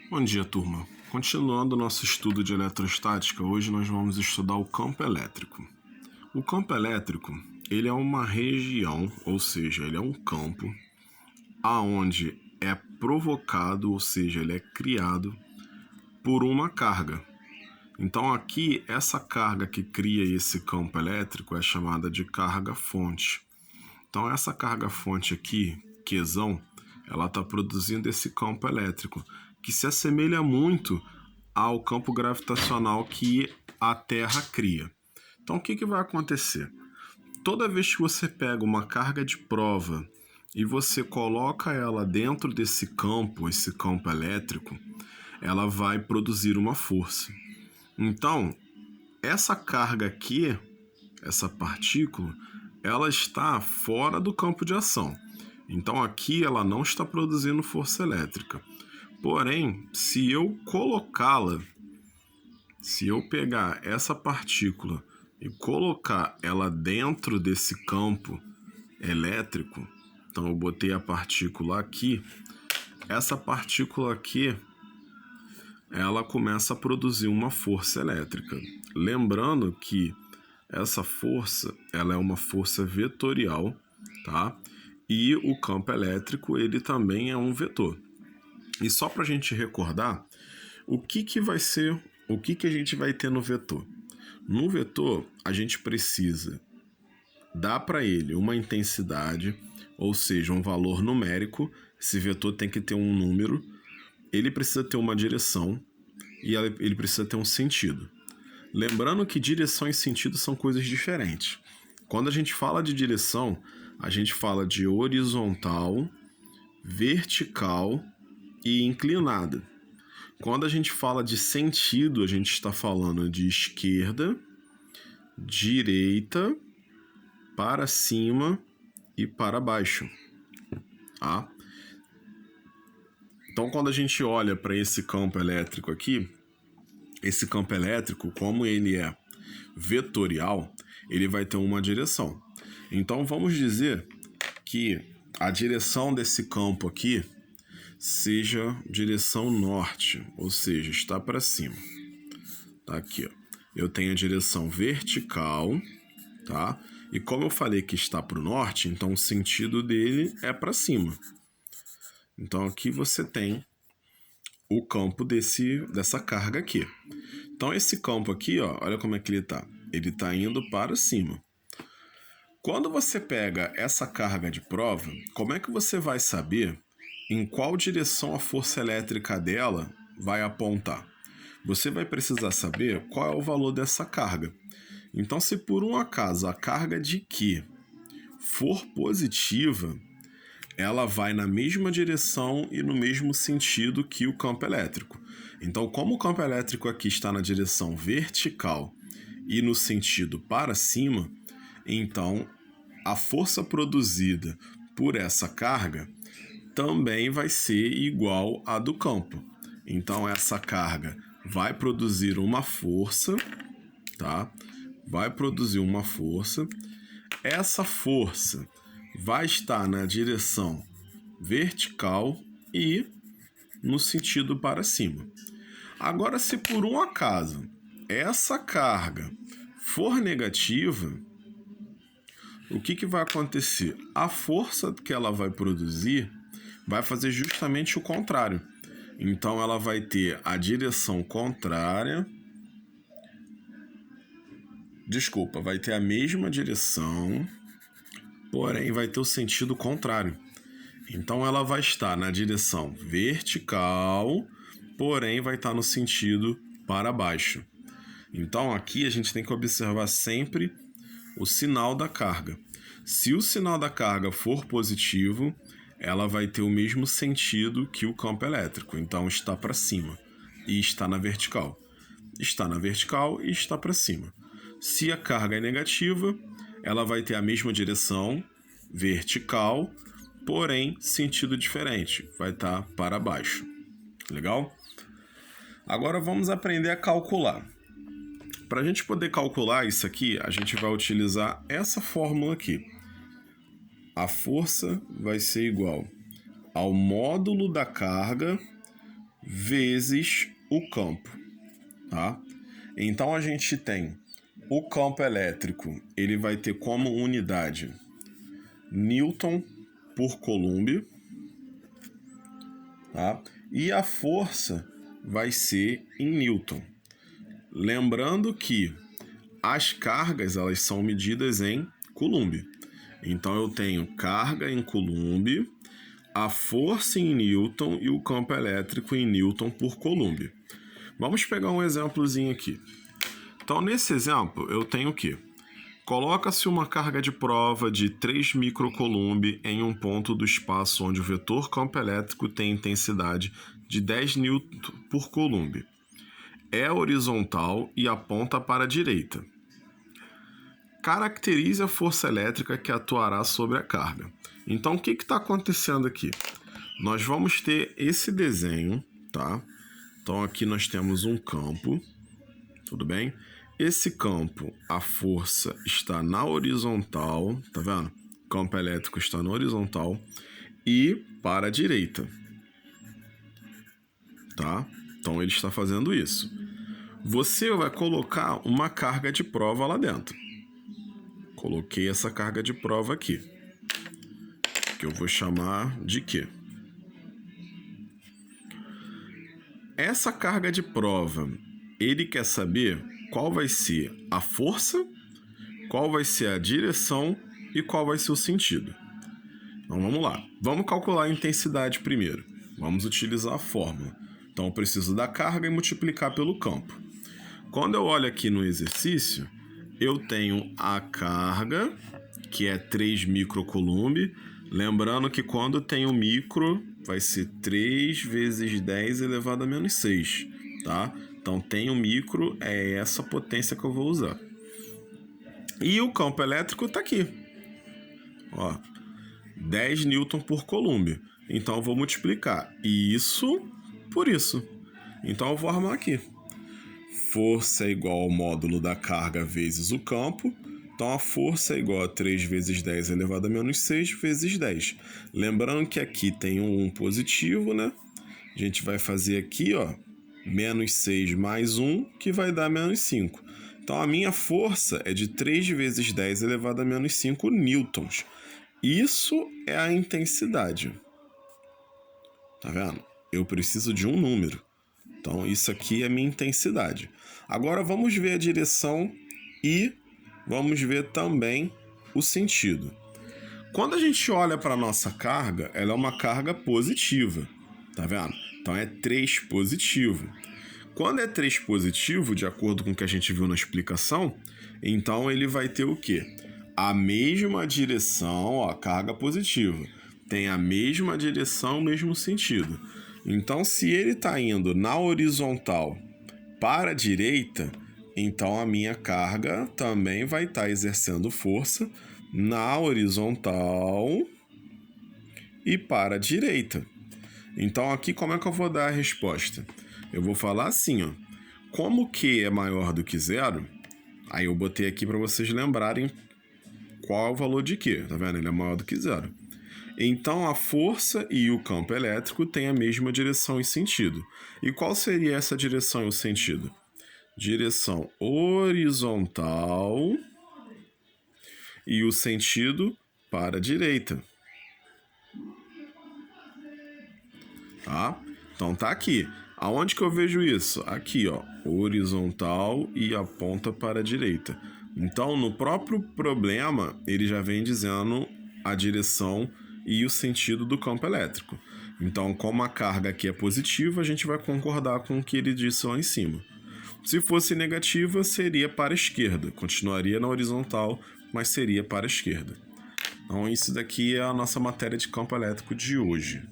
Bom dia, turma. Continuando nosso estudo de eletrostática, hoje nós vamos estudar o campo elétrico. O campo elétrico, ele é uma região, ou seja, ele é um campo aonde é provocado, ou seja, ele é criado por uma carga. Então aqui, essa carga que cria esse campo elétrico é chamada de carga-fonte. Então essa carga-fonte aqui, Qzão, ela está produzindo esse campo elétrico, que se assemelha muito ao campo gravitacional que a Terra cria. Então o que vai acontecer? Toda vez que você pega uma carga de prova e você coloca ela dentro desse campo, esse campo elétrico, ela vai produzir uma força. Então, essa carga aqui, essa partícula, ela está fora do campo de ação. Então aqui ela não está produzindo força elétrica. Porém, se eu colocá-la, se eu pegar essa partícula e colocar ela dentro desse campo elétrico, então eu botei a partícula aqui, essa partícula aqui, ela começa a produzir uma força elétrica. Lembrando que essa força, ela é uma força vetorial, tá? E o campo elétrico, ele também é um vetor. E só para a gente recordar, o que vai ser, o que a gente vai ter no vetor? No vetor, a gente precisa dar para ele uma intensidade, ou seja, um valor numérico. Esse vetor tem que ter um número, ele precisa ter uma direção e ele precisa ter um sentido. Lembrando que direção e sentido são coisas diferentes. Quando a gente fala de direção, a gente fala de horizontal, vertical e inclinada. Quando a gente fala de sentido, a gente está falando de esquerda, direita, para cima e para baixo. Tá? Então, quando a gente olha para esse campo elétrico aqui, esse campo elétrico, como ele é vetorial, ele vai ter uma direção. Então, vamos dizer que a direção desse campo aqui seja direção norte, ou seja, está para cima. Tá aqui, ó. Eu tenho a direção vertical, tá? E como eu falei que está para o norte, então o sentido dele é para cima. Então aqui você tem o campo dessa carga aqui. Então esse campo aqui, ó, olha como é que ele tá. Ele tá indo para cima. Quando você pega essa carga de prova, como é que você vai saber em qual direção a força elétrica dela vai apontar? Você vai precisar saber qual é o valor dessa carga. Então, se por um acaso a carga de Q for positiva, ela vai na mesma direção e no mesmo sentido que o campo elétrico. Então, como o campo elétrico aqui está na direção vertical e no sentido para cima, então a força produzida por essa carga também vai ser igual à do campo. Então essa carga vai produzir uma força, tá? Vai produzir uma força. Essa força vai estar na direção vertical e no sentido para cima. Agora, se por um acaso essa carga for negativa, o que vai acontecer? A força que ela vai produzir vai fazer justamente o contrário. Então ela vai ter a direção contrária. Desculpa, vai ter a mesma direção, porém vai ter o sentido contrário. Então ela vai estar na direção vertical, porém vai estar no sentido para baixo. Então aqui a gente tem que observar sempre o sinal da carga. Se o sinal da carga for positivo, ela vai ter o mesmo sentido que o campo elétrico. Então está para cima e está na vertical. Está na vertical e está para cima. Se a carga é negativa, ela vai ter a mesma direção, vertical, porém sentido diferente. Vai estar para baixo. Legal? Agora vamos aprender a calcular. Para a gente poder calcular isso aqui, a gente vai utilizar essa fórmula aqui. A força vai ser igual ao módulo da carga vezes o campo, tá? Então a gente tem o campo elétrico, ele vai ter como unidade Newton por Coulomb, tá? E a força vai ser em Newton. Lembrando que as cargas, elas são medidas em Coulomb. Então eu tenho carga em Coulomb, a força em Newton e o campo elétrico em Newton por Coulomb. Vamos pegar um exemplozinho aqui. Então, nesse exemplo, eu tenho o quê? Coloca-se uma carga de prova de 3 microcoulomb em um ponto do espaço onde o vetor campo elétrico tem intensidade de 10 Newton por Coulomb. É horizontal e aponta para a direita. Caracterize a força elétrica que atuará sobre a carga. Então, o que está acontecendo aqui? Nós vamos ter esse desenho, tá? Então, aqui nós temos um campo, tudo bem? Esse campo, a força está na horizontal, tá vendo? O campo elétrico está na horizontal e para a direita, tá? Então, ele está fazendo isso. Você vai colocar uma carga de prova lá dentro. Coloquei essa carga de prova aqui, que eu vou chamar de quê? Essa carga de prova, ele quer saber qual vai ser a força, qual vai ser a direção e qual vai ser o sentido. Então vamos lá. Vamos calcular a intensidade primeiro. Vamos utilizar a fórmula. Então eu preciso da carga e multiplicar pelo campo. Quando eu olho aqui no exercício, eu tenho a carga, que é 3 microcoulomb. Lembrando que quando tem o micro, vai ser 3 vezes 10 elevado a menos 6, tá? Então, tem o micro, é essa potência que eu vou usar. E o campo elétrico está aqui. Ó, 10 Newton por Coulomb. Então, eu vou multiplicar isso por isso. Então, eu vou arrumar aqui. Força é igual ao módulo da carga vezes o campo. Então, a força é igual a 3 vezes 10 elevado a menos 6 vezes 10. Lembrando que aqui tem um positivo, né? A gente vai fazer aqui, ó, menos 6 mais 1, que vai dar menos 5. Então, a minha força é de 3 vezes 10 elevado a menos 5 newtons. Isso é a intensidade. Tá vendo? Eu preciso de um número. Então, isso aqui é a minha intensidade. Agora, vamos ver a direção e vamos ver também o sentido. Quando a gente olha para a nossa carga, ela é uma carga positiva. Tá vendo? Então, é 3 positivo. Quando é 3 positivo, de acordo com o que a gente viu na explicação, então ele vai ter o quê? A mesma direção, ó, carga positiva. Tem a mesma direção, o mesmo sentido. Então, se ele está indo na horizontal para a direita, então a minha carga também vai estar exercendo força na horizontal e para a direita. Então, aqui como é que eu vou dar a resposta? Eu vou falar assim, ó. Como Q é maior do que zero, aí eu botei aqui para vocês lembrarem qual é o valor de Q, tá vendo? Ele é maior do que zero. Então, a força e o campo elétrico têm a mesma direção e sentido. E qual seria essa direção e o sentido? Direção horizontal e o sentido para a direita. Tá? Então, tá aqui. Aonde que eu vejo isso? Aqui, ó, horizontal e aponta para a direita. Então, no próprio problema, ele já vem dizendo a direção e o sentido do campo elétrico. Então, como a carga aqui é positiva, a gente vai concordar com o que ele disse lá em cima. Se fosse negativa, seria para a esquerda. Continuaria na horizontal, mas seria para a esquerda. Então, isso daqui é a nossa matéria de campo elétrico de hoje.